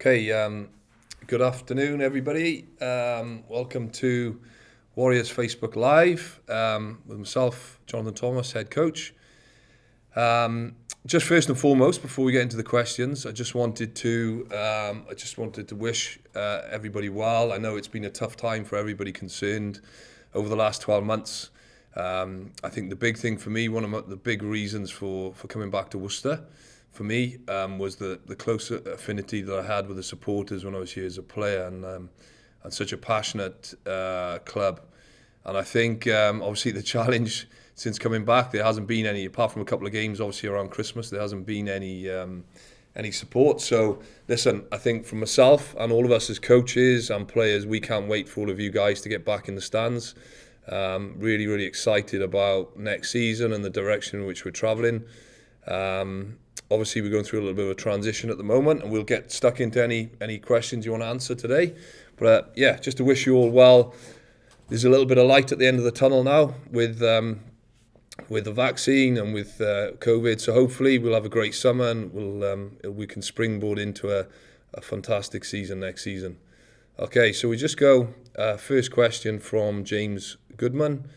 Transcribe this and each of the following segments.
Okay, good afternoon, everybody. Welcome to Warriors Facebook Live with myself, Jonathan Thomas, head coach. Just first and foremost, before we get into the questions, I just wanted to wish everybody well. I know it's been a tough time for everybody concerned over the last 12 months. I think the big thing for me, one of the big reasons for coming back to Worcester, for me, was the close affinity that I had with the supporters when I was here as a player, and such a passionate club. And I think, obviously, the challenge since coming back, there hasn't been any, apart from a couple of games, obviously, around Christmas, there hasn't been any support. So, listen, I think for myself and all of us as coaches and players, we can't wait for all of you guys to get back in the stands. Really, really excited about next season and the direction in which we're travelling. Obviously, we're going through a little bit of a transition at the moment, and we'll get stuck into any questions you want to answer today. But yeah, just to wish you all well. There's a little bit of light at the end of the tunnel now with the vaccine and with COVID. So hopefully we'll have a great summer, and we can springboard into a fantastic season next season. Okay, so we just go first question from James Goodman.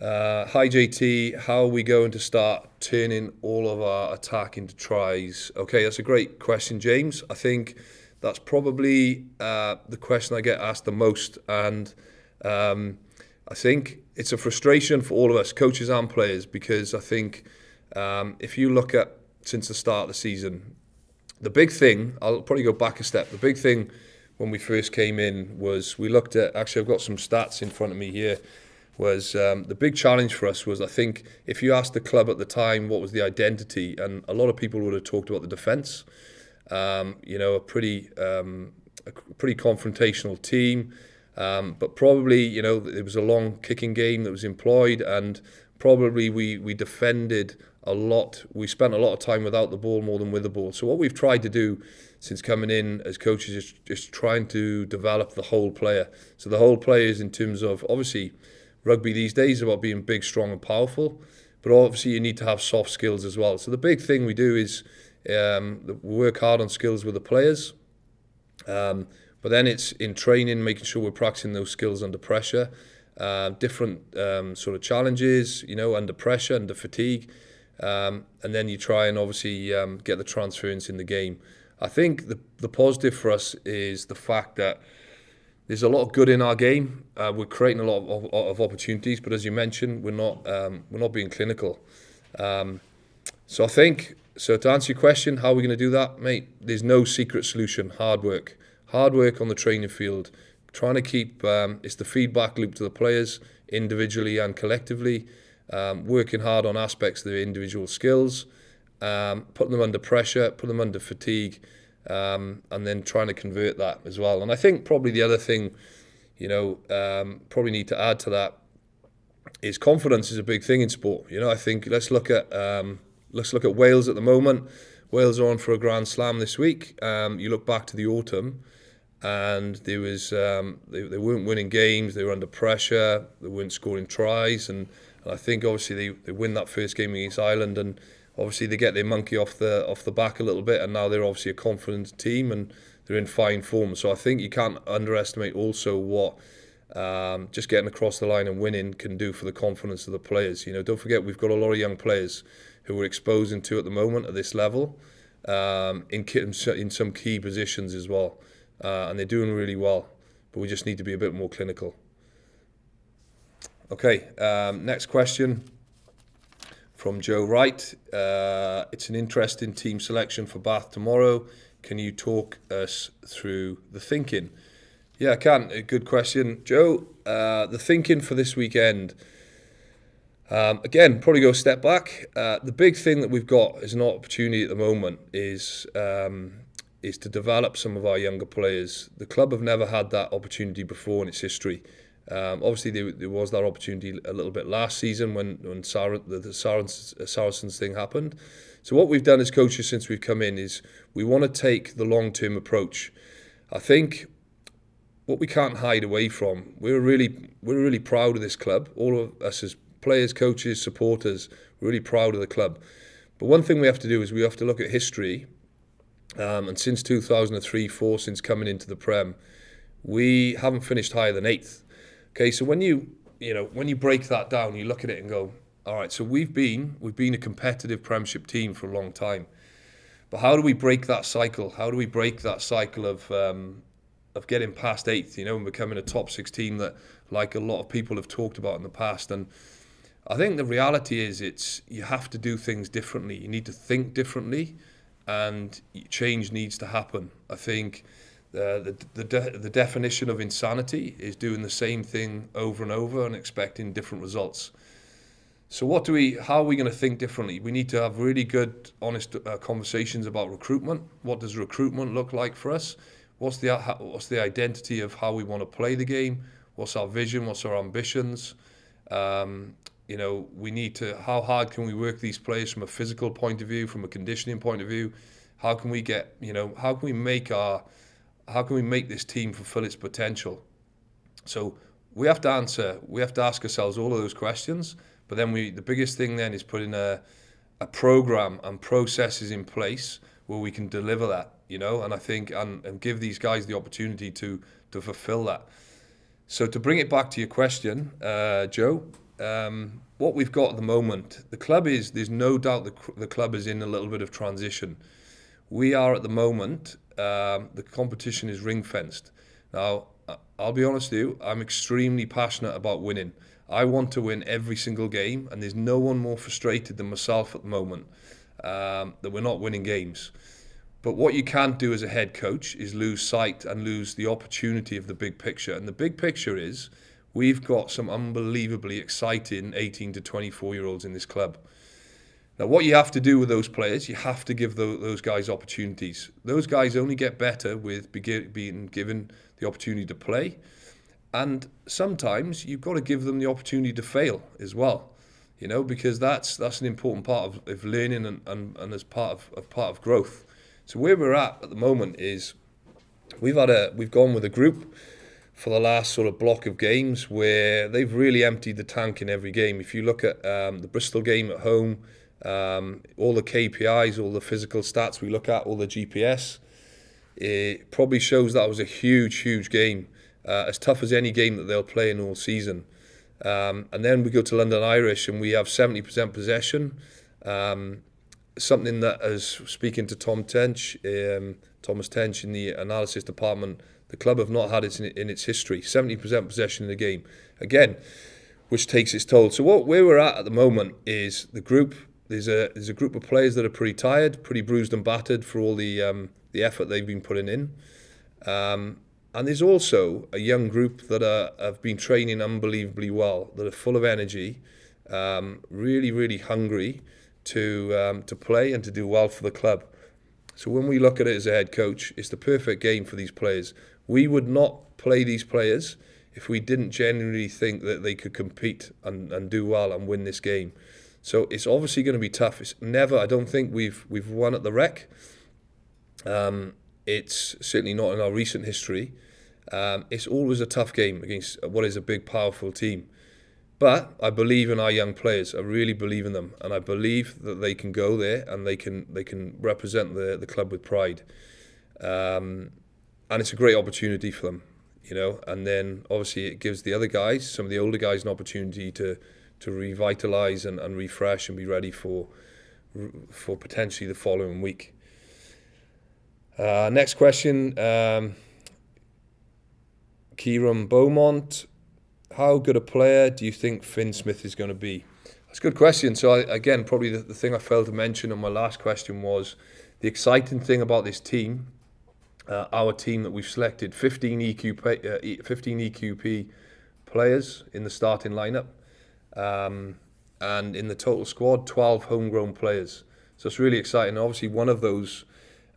Hi JT, how are we going to start turning all of our attack into tries? Okay, that's a great question, James. I think that's probably the question I get asked the most, and I think it's a frustration for all of us, coaches and players, because I think if you look at since the start of the season, the big thing, I'll probably go back a step, the big thing when we first came in was we looked at, actually I've got some stats in front of me here, was the big challenge for us was, I think, if you asked the club at the time what was the identity, and a lot of people would have talked about the defence, a pretty confrontational team, but probably, it was a long kicking game that was employed, and probably we defended a lot. We spent a lot of time without the ball more than with the ball. So what we've tried to do since coming in as coaches is just trying to develop the whole player. So the whole player is in terms of, obviously, rugby these days is about being big, strong and powerful, but obviously you need to have soft skills as well. So the big thing we do is work hard on skills with the players, but then it's in training, making sure we're practicing those skills under pressure, different sort of challenges, under pressure, under fatigue, and then you try and obviously get the transference in the game. I think the positive for us is the fact that there's a lot of good in our game. We're creating a lot of opportunities, but as you mentioned, we're not being clinical. So I think, to answer your question, how are we going to do that, mate? There's no secret solution. Hard work on the training field. Trying to keep it's the feedback loop to the players individually and collectively. Working hard on aspects of their individual skills, putting them under pressure, putting them under fatigue. And then trying to convert that as well. And I think probably the other thing, probably need to add to that is confidence is a big thing in sport. I think let's look at Wales at the moment. Wales are on for a Grand Slam this week. You look back to the autumn, and there was they weren't winning games. They were under pressure. They weren't scoring tries, and I think obviously they win that first game against Ireland, and obviously they get their monkey off the back a little bit, and now they're obviously a confident team and they're in fine form. So I think you can't underestimate also what just getting across the line and winning can do for the confidence of the players. Don't forget we've got a lot of young players who we're exposing to at the moment at this level, in some key positions as well, and they're doing really well. But we just need to be a bit more clinical. Okay, next question. From Joe Wright, it's an interesting team selection for Bath tomorrow. Can you talk us through the thinking? Yeah, I can. A good question, Joe. The thinking for this weekend, again, probably go a step back. The big thing that we've got as an opportunity at the moment is to develop some of our younger players. The club have never had that opportunity before in its history. Obviously, there was that opportunity a little bit last season when the Saracens thing happened. So what we've done as coaches since we've come in is we want to take the long-term approach. I think what we can't hide away from, we're really proud of this club. All of us as players, coaches, supporters, we're really proud of the club. But one thing we have to do is we have to look at history And since 2003-4, since coming into the Prem, we haven't finished higher than 8th. Okay, so when you break that down, you look at it and go, all right, so we've been a competitive Premiership team for a long time. But how do we break that cycle? How do we break that cycle of getting past 8th, and becoming a top 6 team that, like a lot of people have talked about in the past? And I think the reality is you have to do things differently. You need to think differently, and change needs to happen. I think the definition of insanity is doing the same thing over and over and expecting different results. So how are we going to think differently? We need to have really good, honest conversations about recruitment. What does recruitment look like for us? What's the identity of how we want to play the game? What's our vision? What's our ambitions? We need to, how hard can we work these players from a physical point of view, from a conditioning point of view? How can we make this team fulfill its potential? So we have to ask ourselves all of those questions. But then the biggest thing then is putting a program and processes in place where we can deliver that, and I think and give these guys the opportunity to fulfill that. So to bring it back to your question, Joe, what we've got at the moment, there's no doubt the club is in a little bit of transition. We are at the moment, the competition is ring fenced. Now, I'll be honest with you, I'm extremely passionate about winning. I want to win every single game, and there's no one more frustrated than myself at the moment that we're not winning games. But what you can't do as a head coach is lose sight and lose the opportunity of the big picture. And the big picture is we've got some unbelievably exciting 18 to 24-year-olds in this club. Now, what you have to do with those players, you have to give those guys opportunities. Those guys only get better with being given the opportunity to play. And sometimes you've got to give them the opportunity to fail as well, because that's an important part of learning and as part of growth. So where we're at the moment is we've gone with a group for the last sort of block of games where they've really emptied the tank in every game. If you look at the Bristol game at home, all the KPIs, all the physical stats we look at, all the GPS, it probably shows that was a huge game. As tough as any game that they'll play in all season. And then we go to London Irish and we have 70% possession. Something that, as speaking to Thomas Tench in the analysis department, the club have not had it in its history. 70% possession in the game. Again, which takes its toll. So where we're at the moment is the group. There's a group of players that are pretty tired, pretty bruised and battered for all the effort they've been putting in. And there's also a young group that have been training unbelievably well, that are full of energy, really hungry to play and to do well for the club. So when we look at it as a head coach, it's the perfect game for these players. We would not play these players if we didn't genuinely think that they could compete and do well and win this game. So it's obviously going to be tough. I don't think we've won at the Rec. It's certainly not in our recent history. It's always a tough game against what is a big, powerful team. But I believe in our young players. I really believe in them, and I believe that they can go there and they can represent the club with pride. And it's a great opportunity for them, And then obviously it gives the other guys, some of the older guys, an opportunity to revitalise and refresh and be ready for potentially the following week. Next question, Kieran Beaumont. How good a player do you think Finn Smith is going to be? That's a good question. So again, probably the thing I failed to mention on my last question was the exciting thing about this team, our team that we've selected, 15 EQP players in the starting lineup, and in the total squad, 12 homegrown players. So it's really exciting. Obviously, one of those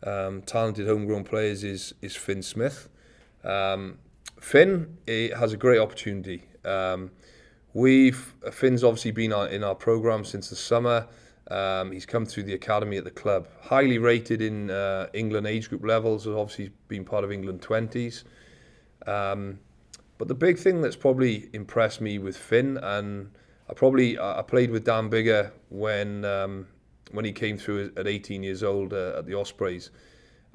talented homegrown players is Finn Smith. Finn has a great opportunity. Finn's obviously been in our programme since the summer. He's come through the academy at the club. Highly rated in England age group levels, has obviously been part of England 20s. But the big thing that's probably impressed me with Finn, and I played with Dan Bigger when he came through at 18 years old at the Ospreys.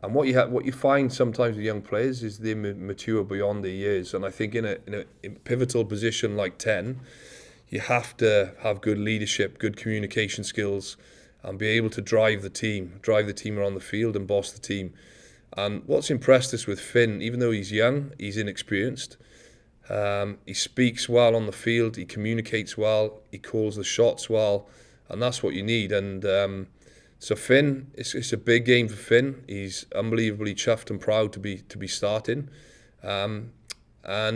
And what you find sometimes with young players is they mature beyond their years. And I think in a pivotal position like 10, you have to have good leadership, good communication skills, and be able to drive the team around the field and boss the team. And what's impressed us with Finn, even though he's young, he's inexperienced. He speaks well on the field, he communicates well, he calls the shots well, and that's what you need. And so Finn, it's a big game for Finn. He's unbelievably chuffed and proud to be starting, and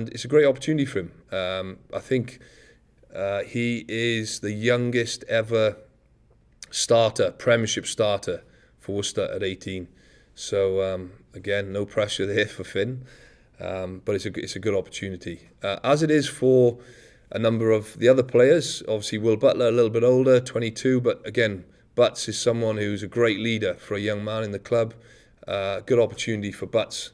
it's a great opportunity for him. I think he is the youngest ever Premiership starter for Worcester at 18. So again, no pressure there for Finn, but it's a good opportunity, as it is for a number of the other players. Obviously, Will Butler a little bit older, 22, but again, Butts is someone who's a great leader for a young man in the club. Good opportunity for Butts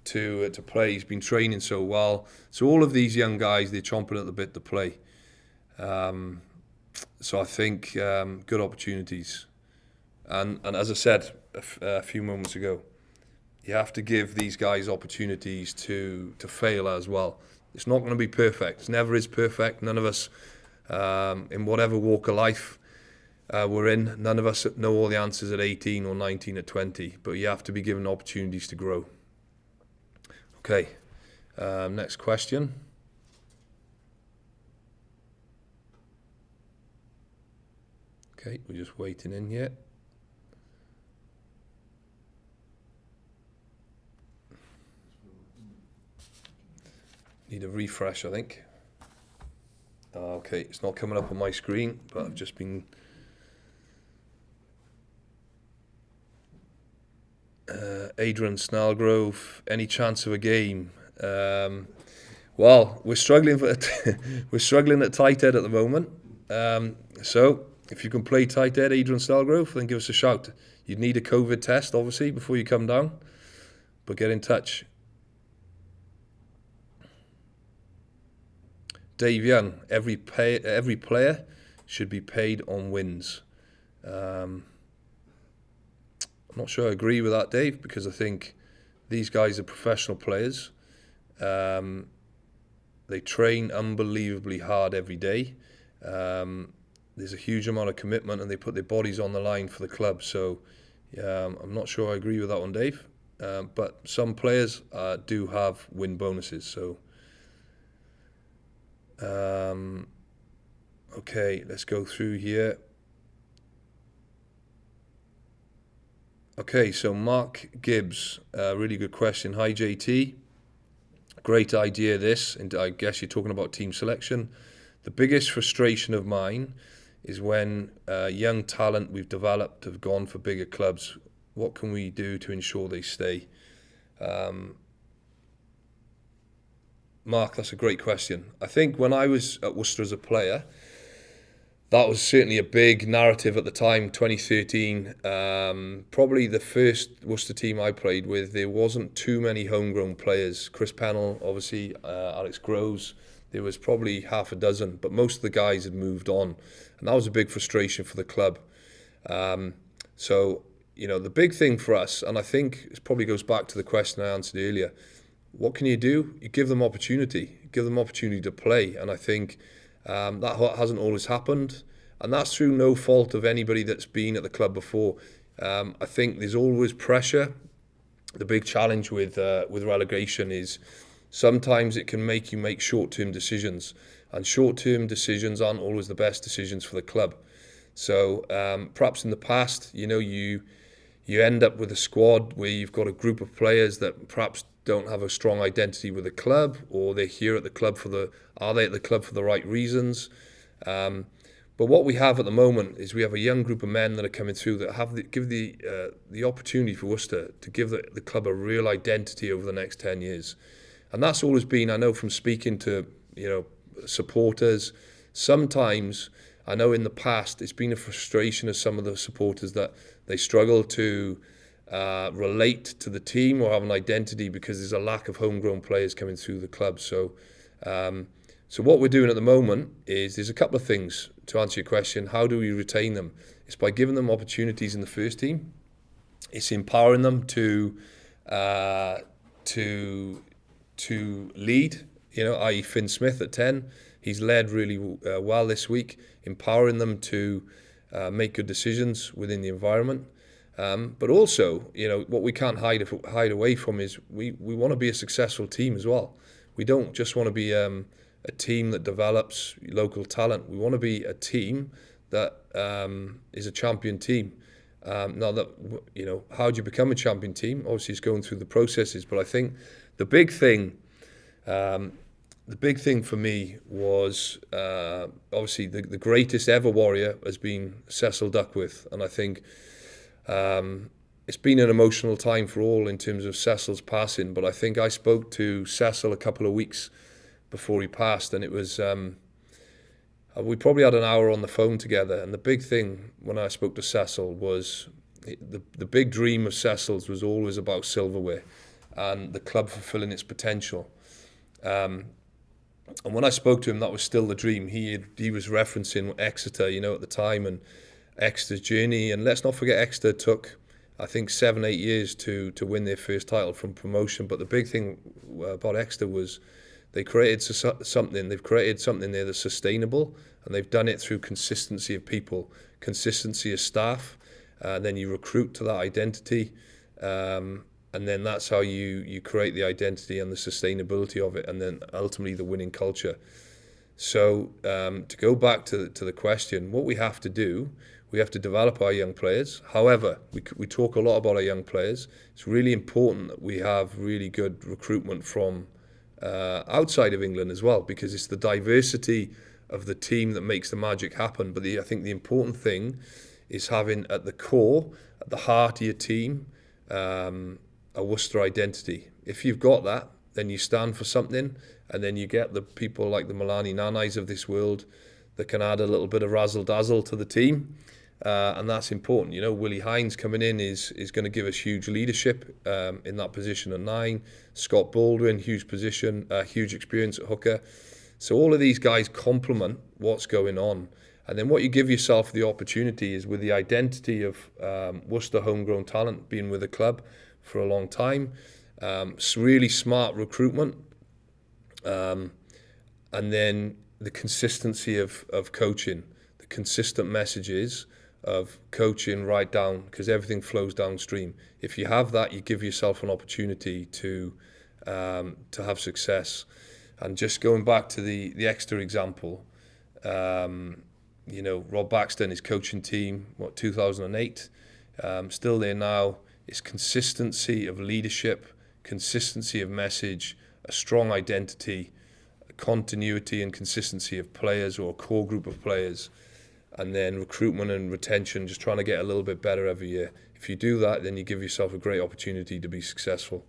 to play. He's been training so well. So all of these young guys, they're chomping at the bit to play. So I think good opportunities. And as I said a few moments ago, you have to give these guys opportunities to fail as well. It's not going to be perfect. It never is perfect. None of us, in whatever walk of life we're in, none of us know all the answers at 18 or 19 at 20, but you have to be given opportunities to grow. Okay, next question. Okay, we're just waiting in here. Need a refresh, I think. Okay, it's not coming up on my screen, but I've just been... Adrian Snellgrove, any chance of a game? Well, we're struggling we're struggling at tight head at the moment. So if you can play tight head, Adrian Snellgrove, then give us a shout. You'd need a COVID test, obviously, before you come down, but get in touch. Dave Young, every player should be paid on wins. I'm not sure I agree with that, Dave, because I think these guys are professional players. They train unbelievably hard every day. There's a huge amount of commitment, and they put their bodies on the line for the club. So I'm not sure I agree with that one, Dave. But some players do have win bonuses. So okay, let's go through here. Okay, so Mark Gibbs, really good question. Hi, JT. Great idea, this. And I guess you're talking about team selection. The biggest frustration of mine is when young talent we've developed have gone for bigger clubs. What can we do to ensure they stay? Mark, that's a great question. I think when I was at Worcester as a player, that was certainly a big narrative at the time, 2013. Probably the first Worcester team I played with, there wasn't too many homegrown players. Chris Pennell, obviously, Alex Groves. There was probably half a dozen, but most of the guys had moved on. And that was a big frustration for the club. So, you know, the big thing for us, and I think it probably goes back to the question I answered earlier, what can you do? You give them opportunity. Give them opportunity to play. And I think that hasn't always happened. And that's through no fault of anybody that's been at the club before. I think there's always pressure. The big challenge with relegation is sometimes it can make you make short-term decisions. And short-term decisions aren't always the best decisions for the club. So perhaps in the past, you know, you end up with a squad where you've got a group of players that perhaps don't have a strong identity with the club, or they're here at the club are they at the club for the right reasons? But what we have at the moment is we have a young group of men that are coming through that give the opportunity for Worcester to give the club a real identity over the next 10 years. And that's always been, I know from speaking to, you know, supporters, sometimes I know in the past it's been a frustration of some of the supporters that they struggle to relate to the team or have an identity because there's a lack of homegrown players coming through the club. So what we're doing at the moment is there's a couple of things to answer your question. How do we retain them? It's by giving them opportunities in the first team. It's empowering them uh, to lead. I.e. Finn Smith at 10. He's led really well this week, empowering them to make good decisions within the environment. But also, what we can't hide away from is we want to be a successful team as well. We don't just want to be a team that develops local talent. We want to be a team that is a champion team. Now that, how do you become a champion team? Obviously, it's going through the processes. But I think the big thing for me was obviously the greatest ever Warrior has been Cecil Duckworth, and I think it's been an emotional time for all in terms of Cecil's passing. But I think I spoke to Cecil a couple of weeks before he passed, and it was we probably had an hour on the phone together. And the big thing when I spoke to Cecil was the big dream of Cecil's was always about silverware and the club fulfilling its potential. And when I spoke to him, that was still the dream. He was referencing Exeter, at the time, and Exeter's journey. And let's not forget, Exeter took, I think, 7-8 years to win their first title from promotion. But the big thing about Exeter was they created something. They've created something there that's sustainable, and they've done it through consistency of people, consistency of staff. Then you recruit to that identity. And then that's how you create the identity and the sustainability of it, and then ultimately the winning culture. So to go back to the question, what we have to do, we have to develop our young players. However, we talk a lot about our young players. It's really important that we have really good recruitment from outside of England as well, because it's the diversity of the team that makes the magic happen. But I think the important thing is having at the core, at the heart of your team, a Worcester identity. If you've got that, then you stand for something, and then you get the people like the Milani Nanais of this world that can add a little bit of razzle-dazzle to the team, and that's important. Willie Hines coming in is going to give us huge leadership in that position at 9. Scott Baldwin, huge position, huge experience at hooker. So all of these guys complement what's going on. And then what you give yourself the opportunity is with the identity of Worcester homegrown talent, being with the club for a long time, really smart recruitment, and then the consistency of coaching, the consistent messages of coaching right down, because everything flows downstream. If you have that, you give yourself an opportunity to have success. And just going back to the Exeter example, Rob Baxter and his coaching team, 2008, still there now. It's consistency of leadership, consistency of message, a strong identity, continuity and consistency of players or a core group of players, and then recruitment and retention, just trying to get a little bit better every year. If you do that, then you give yourself a great opportunity to be successful.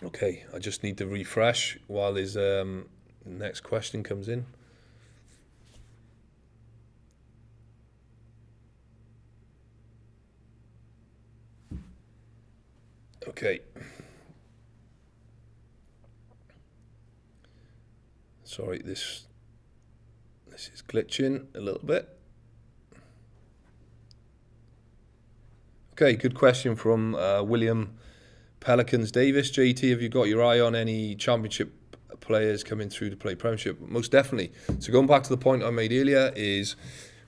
Okay, I just need to refresh while his next question comes in. Okay. Sorry, this is glitching a little bit. Okay, good question from William Pelicans Davis. JT, have you got your eye on any championship players coming through to play Premiership? Most definitely. So going back to the point I made earlier, is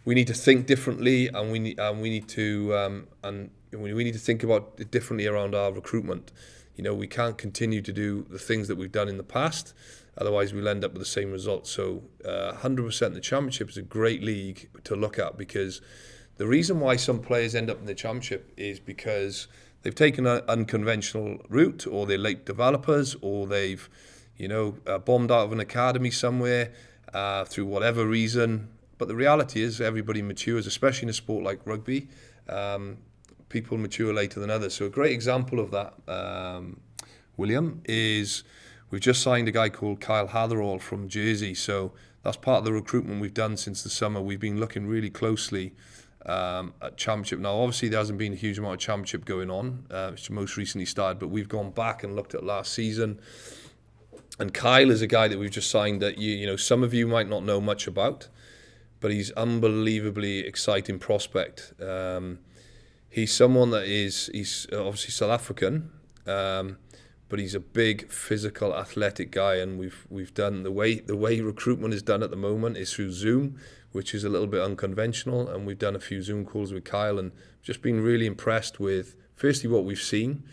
we need to think differently, and we need to think about it differently around our recruitment. We can't continue to do the things that we've done in the past, otherwise we'll end up with the same results. So 100% the Championship is a great league to look at, because the reason why some players end up in the Championship is because they've taken an unconventional route, or they're late developers, or they've bombed out of an academy somewhere through whatever reason. But the reality is everybody matures, especially in a sport like rugby. People mature later than others. So a great example of that, William, is we've just signed a guy called Kyle Hatherall from Jersey. So that's part of the recruitment we've done since the summer. We've been looking really closely at Championship. Now, obviously, there hasn't been a huge amount of Championship going on. It's most recently started, but we've gone back and looked at last season. And Kyle is a guy that we've just signed that some of you might not know much about, but he's unbelievably exciting prospect. He's someone that he's obviously South African, but he's a big physical, athletic guy, and we've done the way recruitment is done at the moment is through Zoom, which is a little bit unconventional, and we've done a few Zoom calls with Kyle and just been really impressed with firstly what we've seen,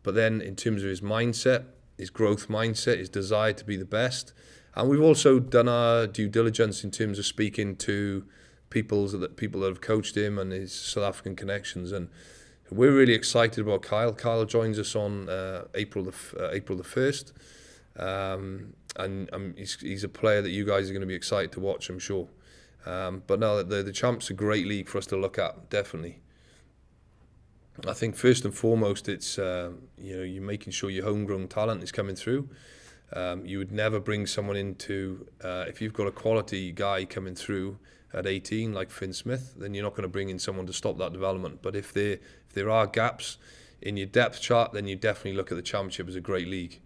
but then in terms of his mindset, his growth mindset, his desire to be the best, and we've also done our due diligence in terms of speaking to people that have coached him and his South African connections, and we're really excited about Kyle. Kyle joins us on April the 1st, and he's a player that you guys are going to be excited to watch, I'm sure. But no, the Champs are a great league for us to look at, definitely. I think first and foremost, it's you're making sure your homegrown talent is coming through. You would never bring someone into if you've got a quality guy coming through at 18 like Finn Smith, then you're not going to bring in someone to stop that development. But if there are gaps in your depth chart, then you definitely look at the Championship as a great league.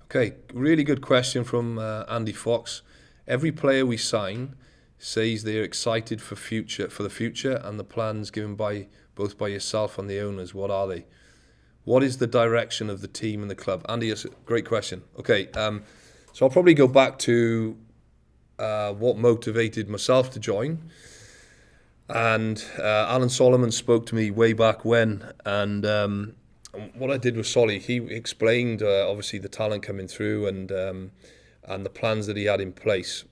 Okay, really good question from Andy Fox. Every player we sign says they're excited for the future, and the plans given both by yourself and the owners, what are they? What is the direction of the team and the club? Andy, that's a great question. Okay, so I'll probably go back to what motivated myself to join. And Alan Solomon spoke to me way back when, and what I did with Solly, he explained obviously the talent coming through and the plans that he had in place.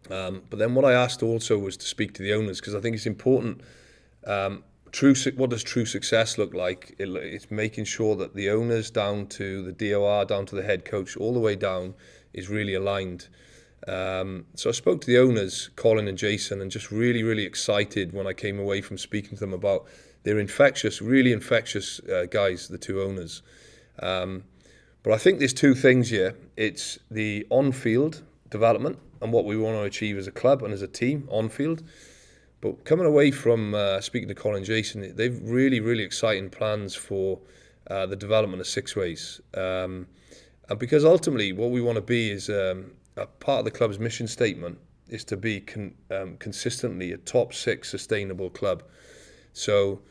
But then what I asked also was to speak to the owners, because I think it's important. What does true success look like? It's making sure that the owners down to the DOR, down to the head coach, all the way down is really aligned. So I spoke to the owners, Colin and Jason, and just really, really excited when I came away from speaking to them about they're infectious, really infectious guys, the two owners. But I think there's two things here. It's the on-field development and what we want to achieve as a club and as a team on-field. But coming away from speaking to Colin and Jason, they've really, really exciting plans for the development of Sixways. And because ultimately what we want to be is a part of the club's mission statement is to be consistently a top 6 sustainable club. So,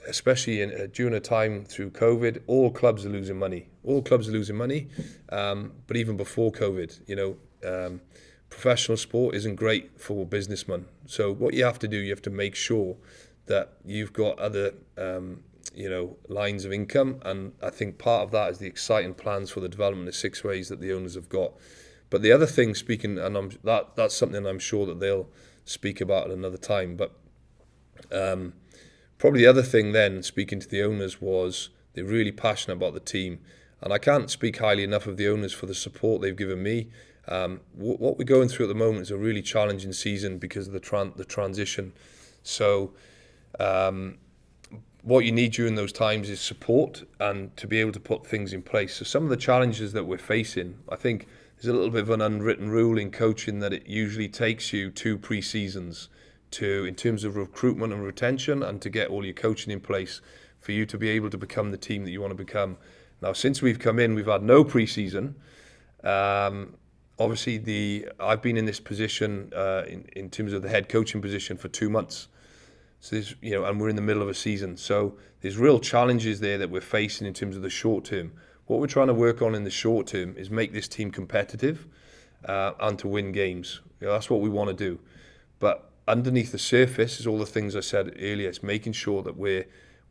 especially during a time through COVID, all clubs are losing money. But even before COVID, professional sport isn't great for businessmen. So what you have to do, you have to make sure that you've got other, lines of income. And I think part of that is the exciting plans for the development of Sixways that the owners have got. But the other thing, that's something I'm sure that they'll speak about at another time. But probably the other thing then, speaking to the owners, was they're really passionate about the team. And I can't speak highly enough of the owners for the support they've given me. What we're going through at the moment is a really challenging season because of the transition. So what you need during those times is support and to be able to put things in place. So some of the challenges that we're facing, I think there's a little bit of an unwritten rule in coaching that it usually takes you 2 pre-seasons in terms of recruitment and retention, and to get all your coaching in place for you to be able to become the team that you want to become. Now, since we've come in, we've had no pre-season. Obviously, I've been in this position in terms of the head coaching position for 2 months. So there's, and we're in the middle of a season. So there's real challenges there that we're facing in terms of the short term. What we're trying to work on in the short term is make this team competitive and to win games. That's what we want to do. But underneath the surface is all the things I said earlier. It's making sure that we're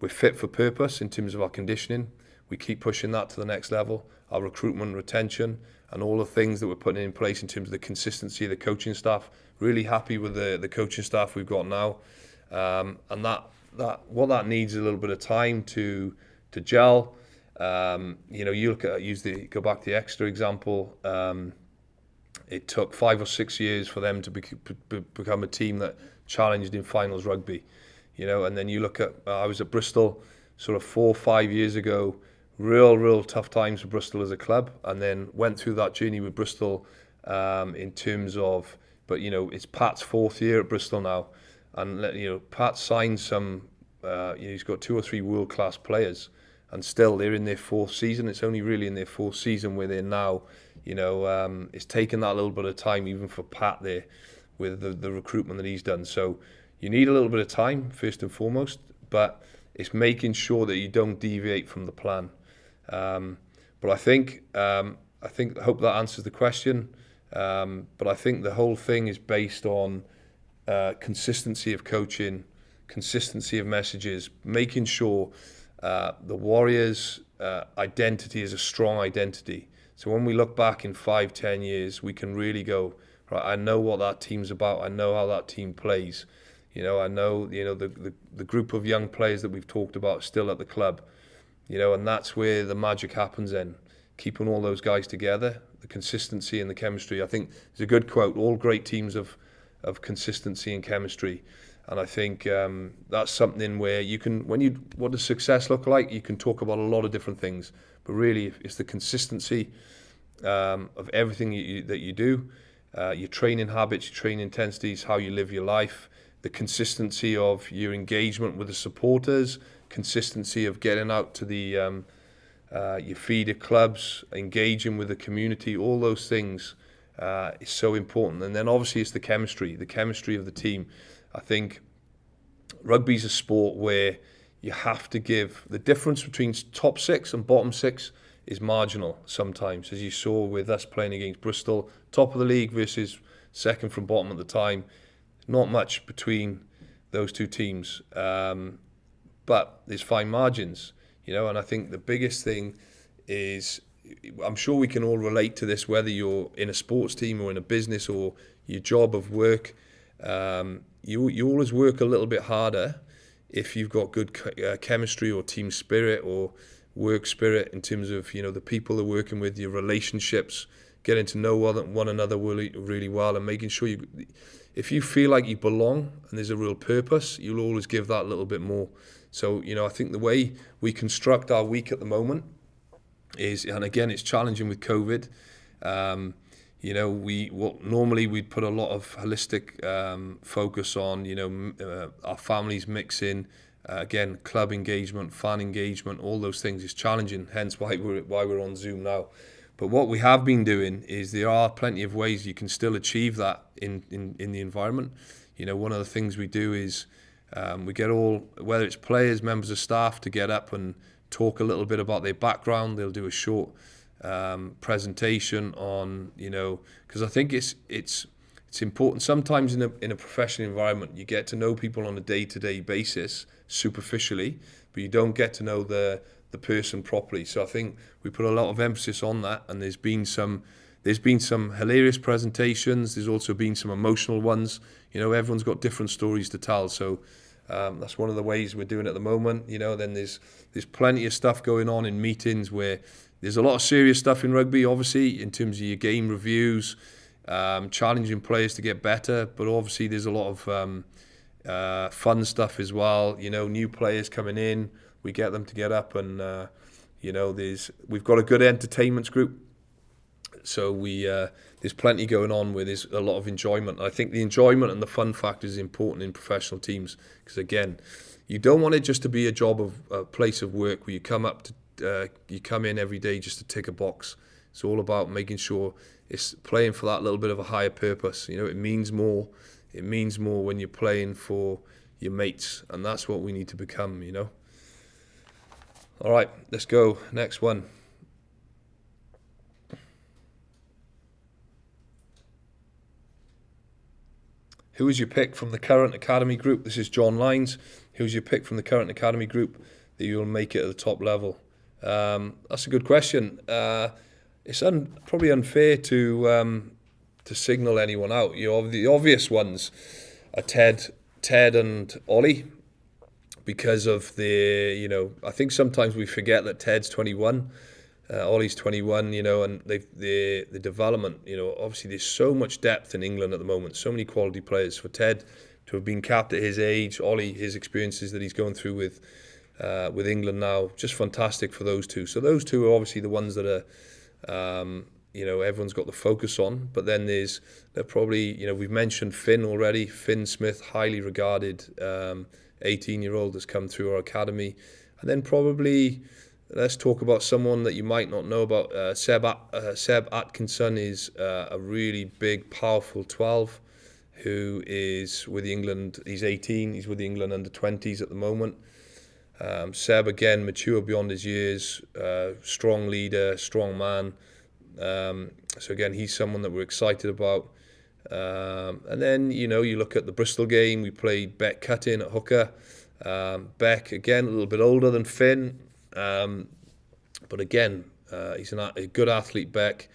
fit for purpose in terms of our conditioning. We keep pushing that to the next level. Our recruitment, retention, and all the things that we're putting in place in terms of the consistency of the coaching staff. Really happy with the coaching staff we've got now. And that what that needs is a little bit of time to gel. You look at go back to the Exeter example. It took 5 or 6 years for them to become a team that challenged in finals rugby, and then you look at, I was at Bristol sort of 4 or 5 years ago, real tough times for Bristol as a club, and then went through that journey with Bristol in terms of, but it's Pat's 4th year at Bristol now, and Pat signed some, he's got 2 or 3 world-class players, and still they're in their fourth season. It's only really in their fourth season where they're now, it's taken that little bit of time, even for Pat there, with the recruitment that he's done. So you need a little bit of time, first and foremost, but it's making sure that you don't deviate from the plan. But I hope that answers the question. But I think the whole thing is based on consistency of coaching, consistency of messages, making sure the Warriors' identity is a strong identity. So when we look back in 5-10 years, we can really go, right, I know what that team's about. I know how that team plays. I know, the group of young players that we've talked about still at the club, and that's where the magic happens then. Keeping all those guys together, the consistency and the chemistry. I think there's a good quote, all great teams of consistency and chemistry. And I think that's something where you can, what does success look like? You can talk about a lot of different things, but really it's the consistency of everything that you do, your training habits, your training intensities, how you live your life, the consistency of your engagement with the supporters, consistency of getting out to the your feeder clubs, engaging with the community, all those things is so important. And then obviously it's the chemistry of the team. I think rugby's a sport where you have to give, the difference between top six and bottom six is marginal sometimes, as you saw with us playing against Bristol, top of the league versus second from bottom at the time. Not much between those two teams, but there's fine margins, and I think the biggest thing is, I'm sure we can all relate to this, whether you're in a sports team or in a business or your job of work. You always work a little bit harder if you've got good chemistry or team spirit or work spirit in terms of, the people they're working with, your relationships, getting to know one another really, really well, and making sure if you feel like you belong and there's a real purpose, you'll always give that a little bit more. So, I think the way we construct our week at the moment is, and again, it's challenging with COVID. Normally we'd put a lot of holistic focus on, our families mixing, again, club engagement, fan engagement, all those things is challenging. Hence why we're on Zoom now. But what we have been doing is there are plenty of ways you can still achieve that in the environment. One of the things we do is we get whether it's players, members of staff, to get up and talk a little bit about their background. They'll do a short presentation on, because I think it's important. Sometimes in a professional environment, you get to know people on a day-to-day basis superficially, but you don't get to know the person properly. So I think we put a lot of emphasis on that, and there's been some hilarious presentations. There's also been some emotional ones. Everyone's got different stories to tell. So that's one of the ways we're doing it at the moment. Then there's plenty of stuff going on in meetings where there's a lot of serious stuff in rugby, obviously, in terms of your game reviews, challenging players to get better. But obviously there's a lot of fun stuff as well. New players coming in, we get them to get up and, we've got a good entertainment group. So there's plenty going on where there's a lot of enjoyment. I think the enjoyment and the fun factor is important in professional teams, because again, you don't want it just to be a place of work where you come in every day just to tick a box. It's all about making sure it's playing for that little bit of a higher purpose. It means more. It means more when you're playing for your mates, and that's what we need to become. All right, let's go. Next one. Who is your pick from the current academy group? This is John Lines. Who's your pick from the current academy group that you'll make it at the top level? That's a good question. It's probably unfair to signal anyone out. The obvious ones are Ted and Ollie, because of I think sometimes we forget that Ted's 21. Ollie's 21, and the development, obviously there's so much depth in England at the moment, so many quality players. For Ted to have been capped at his age, Ollie, his experiences that he's going through with England now, just fantastic for those two. So those two are obviously the ones that are, everyone's got the focus on. But then they're probably, we've mentioned Finn already. Finn Smith, highly regarded 18-year-old that's come through our academy. And then probably let's talk about someone that you might not know about. Seb Atkinson is a really big, powerful 12 who is with England. He's 18. He's with the England under-20s at the moment. Seb, again, mature beyond his years, strong leader, strong man. So again, he's someone that we're excited about. And then, you look at the Bristol game, we played Beck Cutting at hooker. Beck, again, a little bit older than Finn. But again, he's a good athlete, Beck.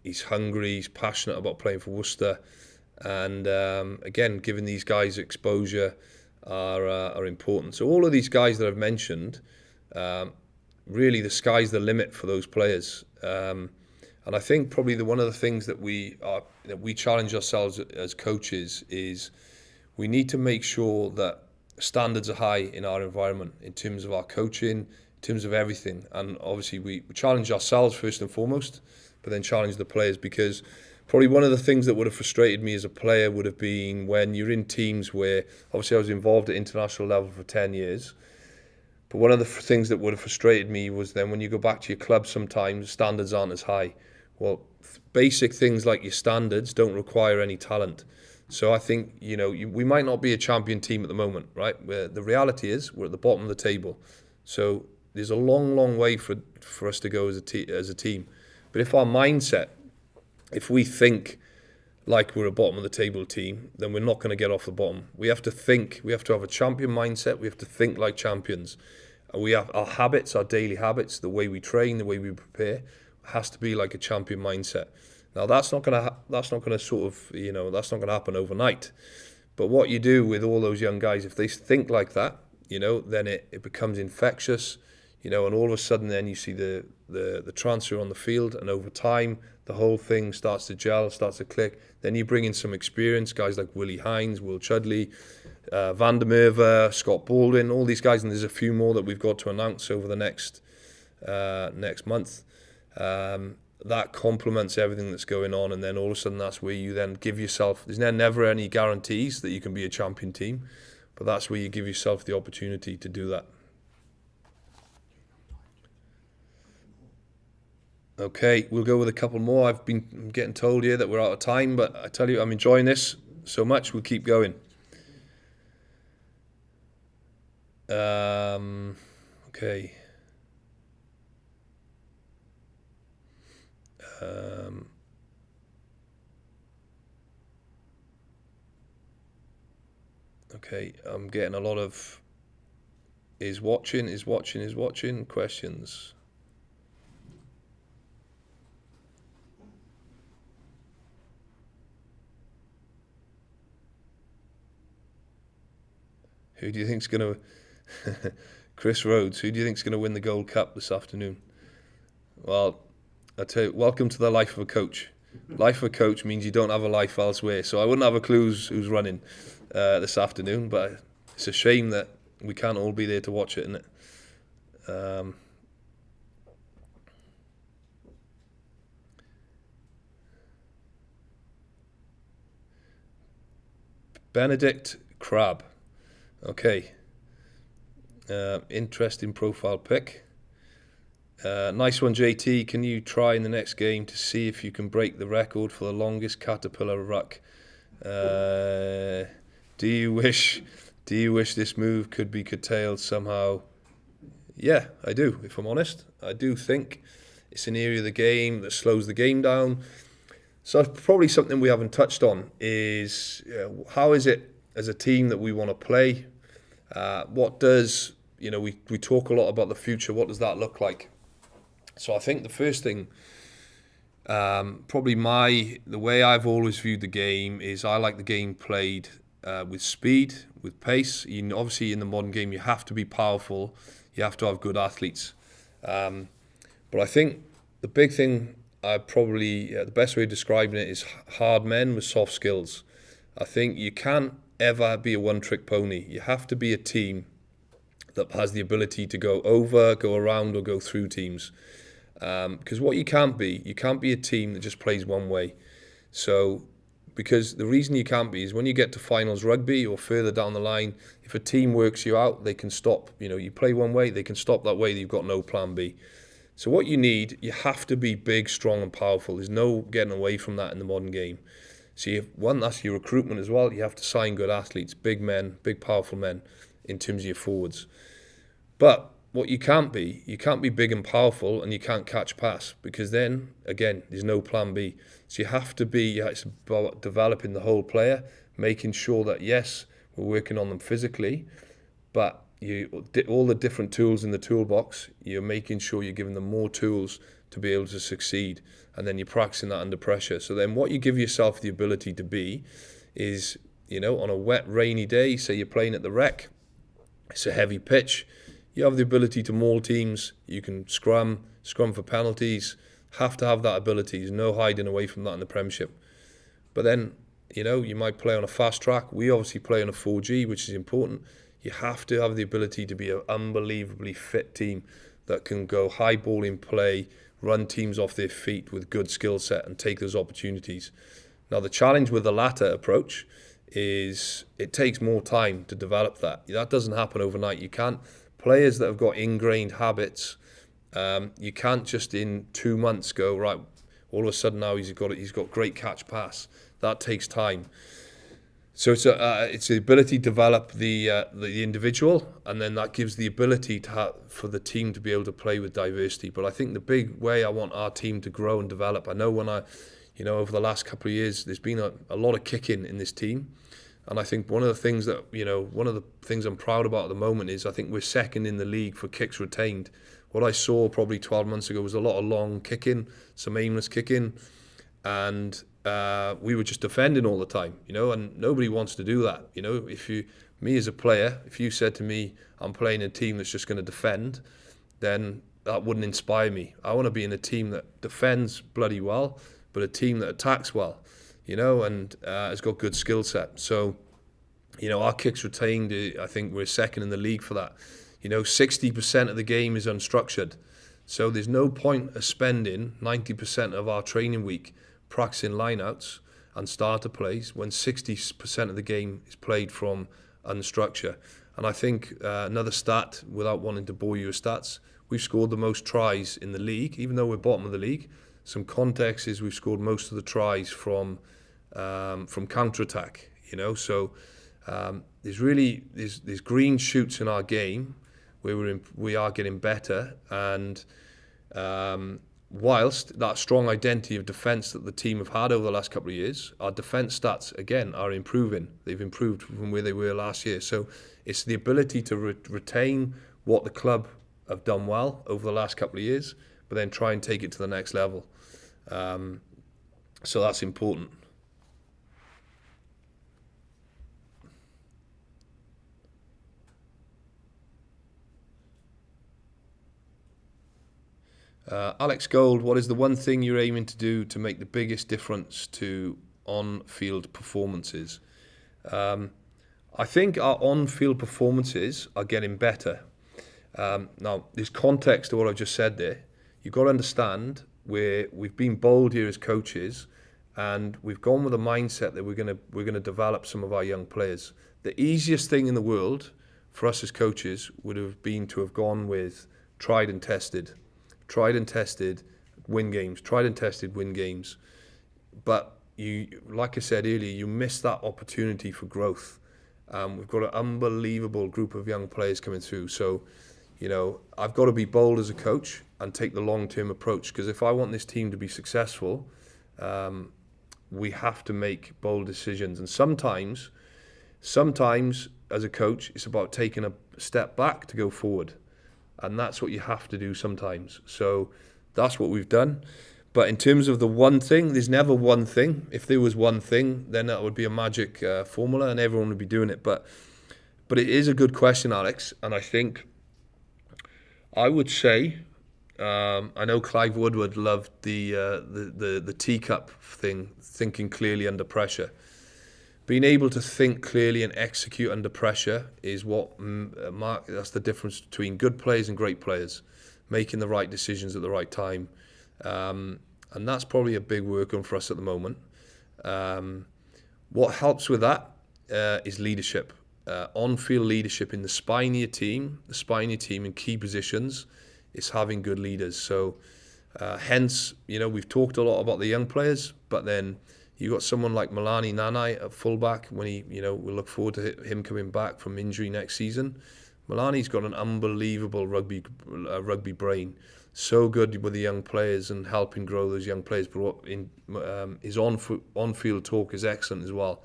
He's hungry, he's passionate about playing for Worcester. And again, giving these guys exposure are important. So all of these guys that I've mentioned, really the sky's the limit for those players. And I think probably one of the things that we challenge ourselves as coaches is we need to make sure that standards are high in our environment in terms of our coaching, in terms of everything. And obviously we challenge ourselves first and foremost, but then challenge the players, because probably one of the things that would have frustrated me as a player would have been when you're in teams where, obviously I was involved at international level for 10 years, but one of the things that would have frustrated me was then when you go back to your club, sometimes standards aren't as high. Well, basic things like your standards don't require any talent. So I think, we might not be a champion team at the moment, right? Where the reality is we're at the bottom of the table. So there's a long, long way for us to go as a team. But if our mindset, if we think like we're a bottom of the table team, then we're not going to get off the bottom. We have to think, we have to have a champion mindset, we have to think like champions. And we have our habits, our daily habits, the way we train, the way we prepare, has to be like a champion mindset. Now that's not going to that's not going to happen overnight. But what you do with all those young guys, if they think like that, then it becomes infectious, and all of a sudden then you see the transfer on the field, and over time the whole thing starts to gel, starts to click. Then you bring in some experience, guys like Willie Hines, Will Chudley, Van der Merwe, Scott Baldwin, all these guys, and there's a few more that we've got to announce over the next month. That complements everything that's going on, and then all of a sudden that's where you then give yourself, there's never any guarantees that you can be a champion team, but that's where you give yourself the opportunity to do that. Okay, we'll go with a couple more. I'm getting told here that we're out of time, but I tell you, I'm enjoying this so much, we'll keep going. Okay. Okay, I'm getting a lot of is watching questions. Who do you think's going to Chris Rhodes, who do you think's going to win the Gold Cup this afternoon? Well, I tell you, welcome to the life of a coach. Life of a coach means you don't have a life elsewhere. So I wouldn't have a clue who's running this afternoon, but it's a shame that we can't all be there to watch it, isn't it? Benedict Crab. Okay. Interesting profile pic. Nice one, JT. Can you try in the next game to see if you can break the record for the longest caterpillar ruck? Do you wish this move could be curtailed somehow? Yeah, I do, if I'm honest. I do think it's an area of the game that slows the game down. So probably something we haven't touched on is how is it as a team that we want to play? What does, we talk a lot about the future. What does that look like? So I think the first thing, probably the way I've always viewed the game is I like the game played with speed, with pace. Obviously in the modern game you have to be powerful, you have to have good athletes. But I think the big thing, the best way of describing it is hard men with soft skills. I think you can't ever be a one-trick pony. You have to be a team that has the ability to go over, go around, or go through teams. Because what you can't be a team that just plays one way. So Because the reason you can't be is when you get to finals rugby or further down the line, if a team works you out, they can stop. You play one way, they can stop that way. You've got no plan B. So what you have to be big, strong and powerful. There's no getting away from that in the modern game. So that's your recruitment as well. You have to sign good athletes, big men, big powerful men in terms of your forwards. But what you can't be big and powerful and you can't catch pass, because then, again, there's no plan B. So you have to it's about developing the whole player, making sure that, yes, we're working on them physically, but all the different tools in the toolbox, you're making sure you're giving them more tools to be able to succeed, and then you're practicing that under pressure. So then what you give yourself the ability to be is, on a wet, rainy day, say you're playing at the Rec, it's a heavy pitch, you have the ability to maul teams, you can scrum for penalties, have to have that ability. There's no hiding away from that in the Premiership. But then, you might play on a fast track. We obviously play on a 4G, which is important. You have to have the ability to be an unbelievably fit team that can go high ball in play, run teams off their feet with good skill set and take those opportunities. Now, the challenge with the latter approach is it takes more time to develop that. That doesn't happen overnight. You can't. Players that have got ingrained habits, you can't just in 2 months go, right, all of a sudden now he's got great catch pass. That takes time. So it's the ability to develop the individual, and then that gives the ability for the team to be able to play with diversity. But I think the big way I want our team to grow and develop, I know over the last couple of years, there's been a lot of kicking in this team. And I think one of the things I'm proud about at the moment is I think we're second in the league for kicks retained. What I saw probably 12 months ago was a lot of long kicking, some aimless kicking, and we were just defending all the time, and nobody wants to do that. Me as a player, if you said to me, I'm playing a team that's just going to defend, then that wouldn't inspire me. I want to be in a team that defends bloody well, but a team that attacks well, and has got good skill set. So, our kicks retained, I think we're second in the league for that. 60% of the game is unstructured. So there's no point of spending 90% of our training week practicing lineouts and starter plays when 60% of the game is played from unstructured. And I think another stat, without wanting to bore you with stats, we've scored the most tries in the league, even though we're bottom of the league. Some context is we've scored most of the tries from counter-attack, So there's green shoots in our game where we are getting better, and whilst that strong identity of defence that the team have had over the last couple of years, our defence stats, again, are improving. They've improved from where they were last year. So it's the ability to retain what the club have done well over the last couple of years, but then try and take it to the next level. So that's important. Alex Gold, what is the one thing you're aiming to do to make the biggest difference to on-field performances? I think our on-field performances are getting better. Now, there's context to what I've just said there. You've got to understand we've been bold here as coaches, and we've gone with a mindset that we're going to develop some of our young players. The easiest thing in the world for us as coaches would have been to have gone with tried and tested, win games. But like I said earlier, you miss that opportunity for growth. We've got an unbelievable group of young players coming through. So, I've got to be bold as a coach and take the long-term approach, because if I want this team to be successful, we have to make bold decisions. And sometimes as a coach, it's about taking a step back to go forward. And that's what you have to do sometimes. So that's what we've done. But in terms of the one thing, there's never one thing. If there was one thing, then that would be a magic formula and everyone would be doing it. But it is a good question, Alex. And I think I would say, I know Clive Woodward loved the teacup thing, thinking clearly under pressure. Being able to think clearly and execute under pressure is that's the difference between good players and great players, making the right decisions at the right time. And that's probably a big work on for us at the moment. What helps with that is leadership. On-field leadership in the spine of your team in key positions is having good leaders. So hence, we've talked a lot about the young players, but then you got someone like Milani Nanai at fullback. When we look forward to him coming back from injury next season. Milani's got an unbelievable rugby brain. So good with the young players and helping grow those young players. But his on-field talk is excellent as well.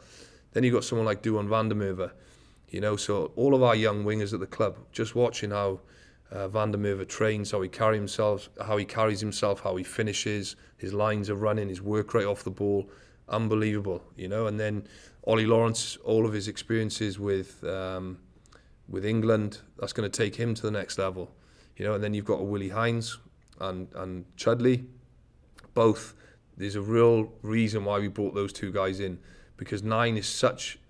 Then you got someone like Duan van der Merwe. So all of our young wingers at the club, just watching how Van der Merwe trains, how he carries himself, how he finishes, his lines of running, his work rate off the ball, unbelievable. And then Ollie Lawrence, all of his experiences with England, that's going to take him to the next level. And then you've got Willie Hines and Chudley. Both, there's a real reason why we brought those two guys in, because 9 is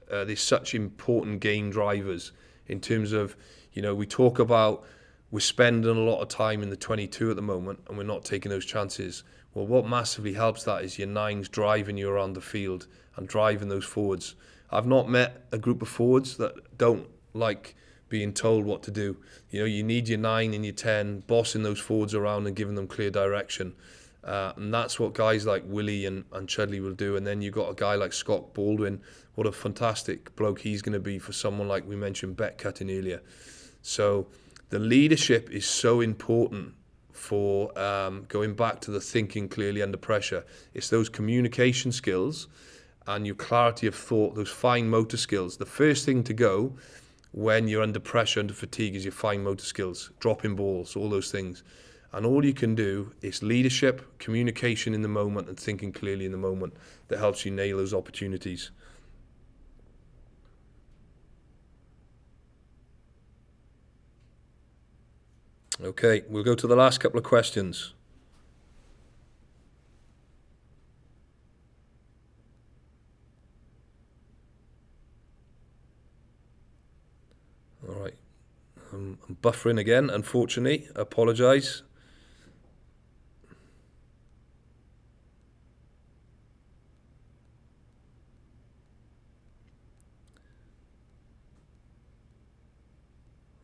they're such important game drivers in terms of, we talk about we're spending a lot of time in the 22 at the moment and we're not taking those chances. Well, what massively helps that is your 9s driving you around the field and driving those forwards. I've not met a group of forwards that don't like being told what to do. You need your 9 and your 10 bossing those forwards around and giving them clear direction. And that's what guys like Willie and Chudley will do. And then you've got a guy like Scott Baldwin. What a fantastic bloke he's going to be for someone like we mentioned Beck cutting earlier. So the leadership is so important for going back to the thinking clearly under pressure. It's those communication skills and your clarity of thought, those fine motor skills. The first thing to go when you're under pressure, under fatigue, is your fine motor skills, dropping balls, all those things. And all you can do is leadership, communication in the moment, and thinking clearly in the moment that helps you nail those opportunities. Okay, we'll go to the last couple of questions. All right. I'm buffering again, unfortunately. I apologise.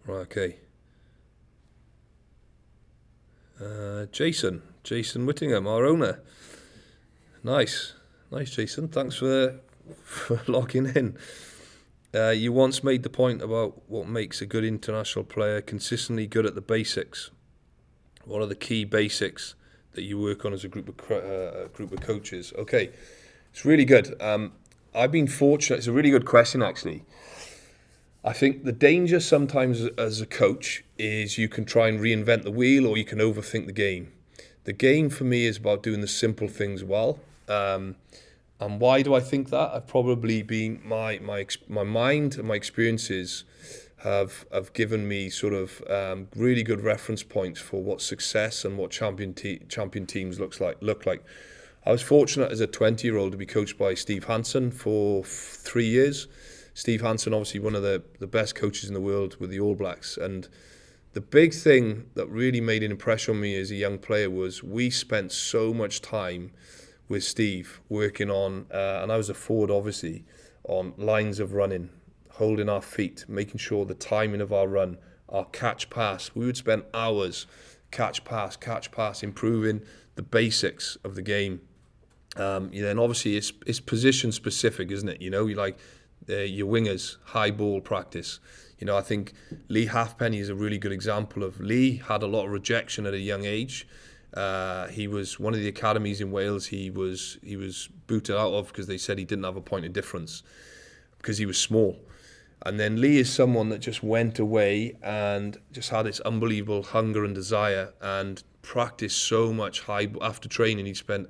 Right, okay. Jason Whittingham, our owner. Nice, Jason. Thanks for logging in. You once made the point about what makes a good international player consistently good at the basics. What are the key basics that you work on as a group of coaches? Okay, it's really good. I've been fortunate. It's a really good question, actually. I think the danger sometimes as a coach is you can try and reinvent the wheel, or you can overthink the game. The game for me is about doing the simple things well. And why do I think that? I've probably been my mind and my experiences have given me sort of really good reference points for what success and what champion teams look like. I was fortunate as a 20-year-old to be coached by Steve Hansen for 3 years. Steve Hansen, obviously one of the best coaches in the world with the All Blacks. And the big thing that really made an impression on me as a young player was we spent so much time with Steve working on, and I was a forward obviously, on lines of running, holding our feet, making sure the timing of our run, our catch pass. We would spend hours catch pass, improving the basics of the game. And obviously it's position specific, isn't it? You like your wingers, high ball practice. I think Lee Halfpenny is a really good example of. Lee had a lot of rejection at a young age. He was one of the academies in Wales. He was booted out of because they said he didn't have a point of difference because he was small. And then Lee is someone that just went away and just had this unbelievable hunger and desire and practiced so much after training. He spent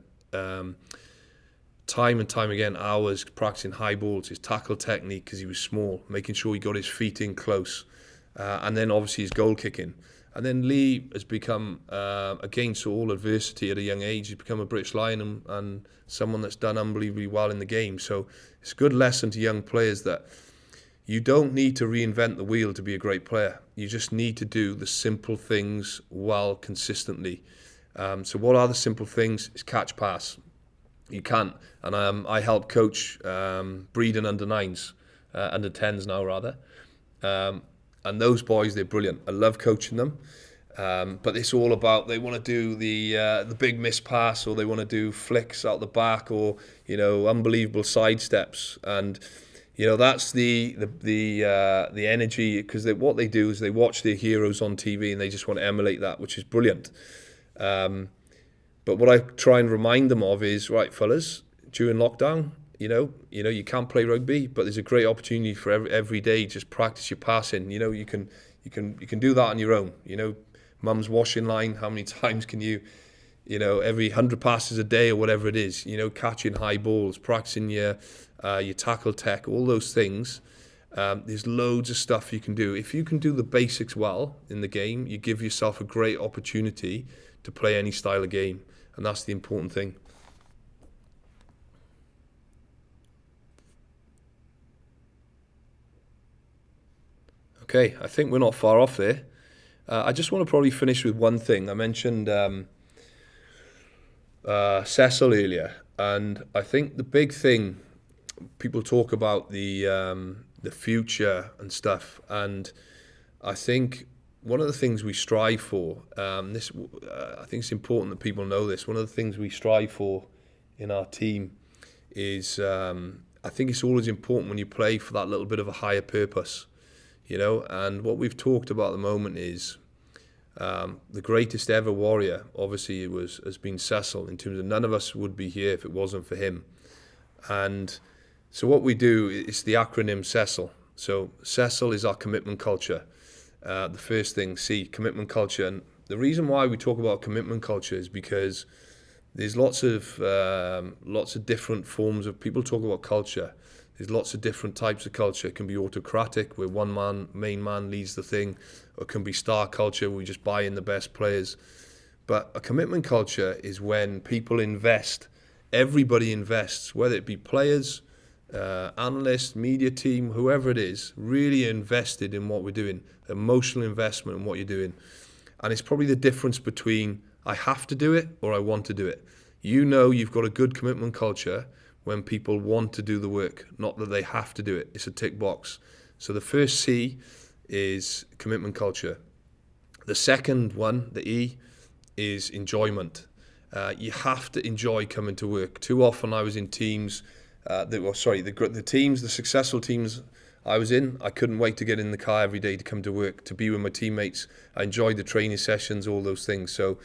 time and time again, hours practicing high balls, his tackle technique because he was small, making sure he got his feet in close, and then obviously his goal kicking. And then Lee has become, against all adversity at a young age, he's become a British Lion and someone that's done unbelievably well in the game. So it's a good lesson to young players that you don't need to reinvent the wheel to be a great player. You just need to do the simple things well consistently. So what are the simple things? It's catch pass. You can't. And I help coach breeding under 9s, under 10s now rather. And those boys, they're brilliant. I love coaching them. But it's all about, they want to do the big miss pass, or they want to do flicks out the back, or unbelievable side steps. And that's the energy, because what they do is they watch their heroes on TV and they just want to emulate that, which is brilliant. But what I try and remind them of is, right, fellas, during lockdown, you can't play rugby, but there's a great opportunity for every day. Just practice your passing. You can do that on your own. Mum's washing line. How many times can you, every 100 passes a day or whatever it is, catching high balls, practicing your tackle tech, all those things. There's loads of stuff you can do. If you can do the basics well in the game, you give yourself a great opportunity to play any style of game, and that's the important thing. Okay, I think we're not far off there. I just want to probably finish with one thing. I mentioned Cecil earlier, and I think the big thing, people talk about the future and stuff, and I think one of the things we strive for, I think it's important that people know this. One of the things we strive for in our team is, I think it's always important when you play for that little bit of a higher purpose, and what we've talked about at the moment is the greatest ever warrior, obviously, has been Cecil, in terms of none of us would be here if it wasn't for him. And so what we do is the acronym Cecil. So Cecil is our commitment culture. The first thing, C, commitment culture. And the reason why we talk about commitment culture is because there's lots of different forms of, people talk about culture. There's lots of different types of culture. It can be autocratic, where main man leads the thing, or it can be star culture, where we just buy in the best players. But a commitment culture is when people invest, everybody invests, whether it be players, analysts, media team, whoever it is, really invested in what we're doing, emotional investment in what you're doing. And it's probably the difference between I have to do it or I want to do it. You've got a good commitment culture when people want to do the work, not that they have to do it. It's a tick box. So the first C is commitment culture. The second one, the E, is enjoyment. You have to enjoy coming to work. Too often I was in teams, the successful teams I was in, I couldn't wait to get in the car every day to come to work, to be with my teammates. I enjoyed the training sessions, all those things. So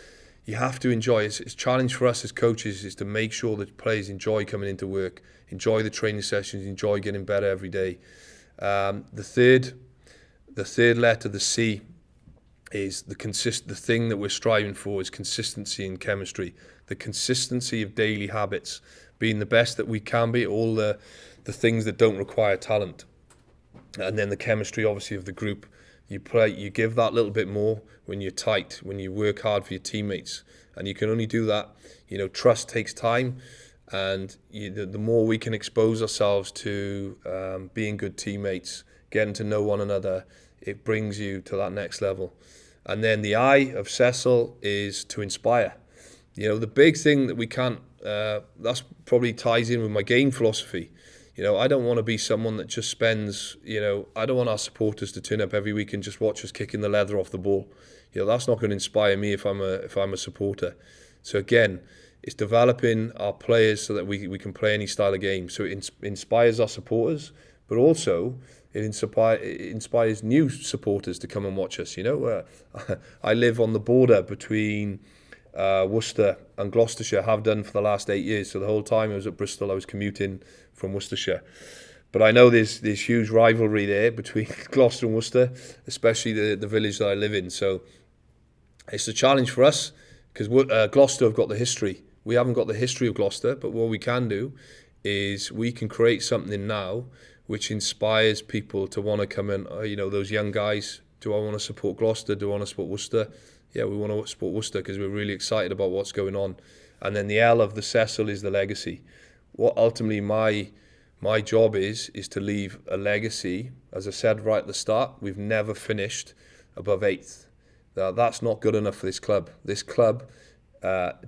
you have to enjoy. It's a challenge for us as coaches is to make sure that players enjoy coming into work, enjoy the training sessions, enjoy getting better every day. The third letter, the C, is the thing that we're striving for is consistency in chemistry. The consistency of daily habits, being the best that we can be, all the things that don't require talent. And then the chemistry, obviously, of the group. You give that little bit more when you're tight, when you work hard for your teammates. And you can only do that. Trust takes time. And the more we can expose ourselves to being good teammates, getting to know one another, it brings you to that next level. And then the I of Cecil is to inspire. The big thing that we can't, that's probably ties in with my game philosophy. I don't want to be someone that just spends, I don't want our supporters to turn up every week and just watch us kicking the leather off the ball. That's not going to inspire me if I'm a supporter. So again, it's developing our players so that we can play any style of game. So it inspires our supporters, but also it inspires new supporters to come and watch us. I live on the border between Worcester and Gloucestershire, have done for the last 8 years. So the whole time I was at Bristol, I was commuting from Worcestershire. But I know there's huge rivalry there between Gloucester and Worcester, especially the village that I live in. So it's a challenge for us because Gloucester have got the history. We haven't got the history of Gloucester, but what we can do is we can create something now which inspires people to want to come in. Those young guys, do I want to support Gloucester? Do I want to support Worcester? Yeah, we want to support Worcester because we're really excited about what's going on. And then the L of the Cecil is the legacy. What ultimately my job is to leave a legacy. As I said right at the start, we've never finished above 8th. Now, that's not good enough for this club. This club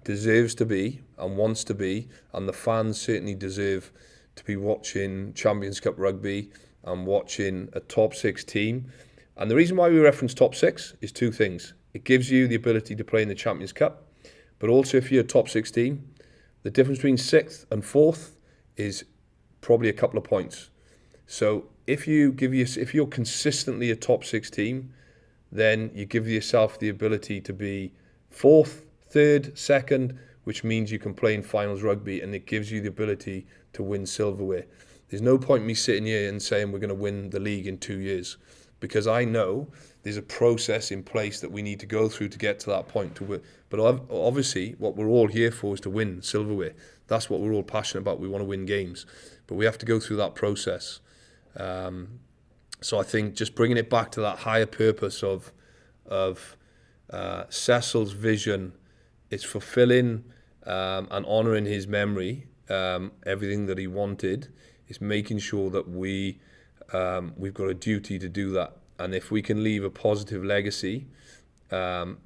deserves to be and wants to be, and the fans certainly deserve to be watching Champions Cup rugby and watching a top 6 team. And the reason why we reference top 6 is 2 things. It gives you the ability to play in the Champions Cup, but also if you're a top 6 team, the difference between 6th and 4th is probably a couple of points. So if you're consistently a top 6 team, then you give yourself the ability to be 4th, 3rd, 2nd, which means you can play in finals rugby, and it gives you the ability to win silverware. There's no point me sitting here and saying we're going to win the league in 2 years, because I know there's a process in place that we need to go through to get to that point. But obviously, what we're all here for is to win silverware. That's what we're all passionate about. We want to win games, but we have to go through that process. So I think just bringing it back to that higher purpose of Cecil's vision, it's fulfilling and honouring his memory, everything that he wanted. It's making sure that we've got a duty to do that. And if we can leave a positive legacy, I'm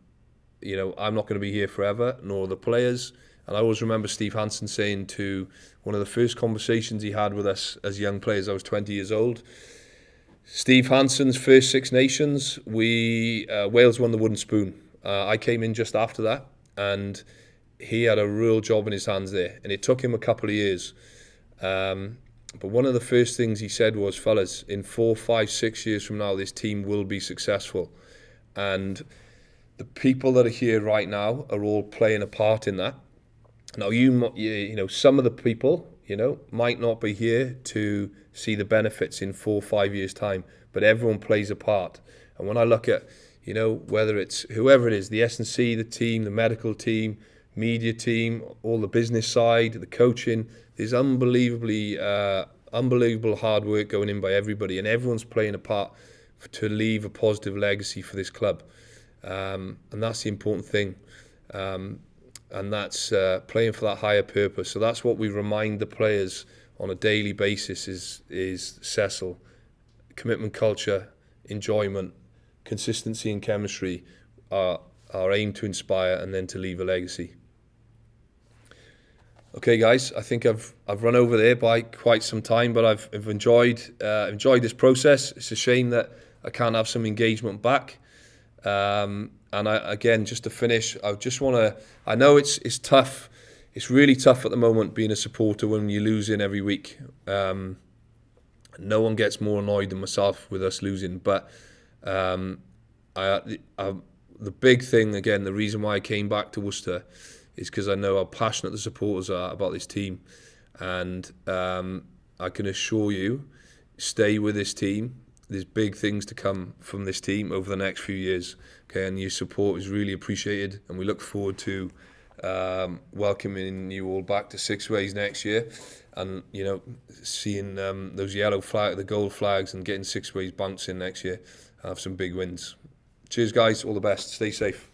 not going to be here forever, nor the players. And I always remember Steve Hansen saying to one of the first conversations he had with us as young players, I was 20 years old, Steve Hansen's first 6 Nations, Wales won the wooden spoon. I came in just after that, and he had a real job in his hands there. And it took him a couple of years. But one of the first things he said was, fellas, in 4, 5, 6 years from now, this team will be successful. And the people that are here right now are all playing a part in that. Now, some of the people, might not be here to see the benefits in 4 or 5 years' time, but everyone plays a part. And when I look at, whether it's whoever it is, the S&C, the team, the medical team, media team, all the business side, the coaching, there's unbelievable hard work going in by everybody, and everyone's playing a part to leave a positive legacy for this club. And that's the important thing. And that's playing for that higher purpose. So that's what we remind the players on a daily basis is Cecil. Commitment, culture, enjoyment, consistency and chemistry are our aim to inspire and then to leave a legacy. Okay, guys, I think I've run over there by quite some time, but I've enjoyed this process. It's a shame that I can't have some engagement back. And again, just to finish, I know it's tough. It's really tough at the moment being a supporter when you're losing every week. No one gets more annoyed than myself with us losing. But the big thing, again, the reason why I came back to Worcester is because I know how passionate the supporters are about this team. And I can assure you, stay with this team. There's big things to come from this team over the next few years. Okay, and your support is really appreciated, and we look forward to welcoming you all back to Sixways next year, and seeing those the gold flags, and getting Sixways bouncing next year. Have some big wins. Cheers, guys. All the best. Stay safe.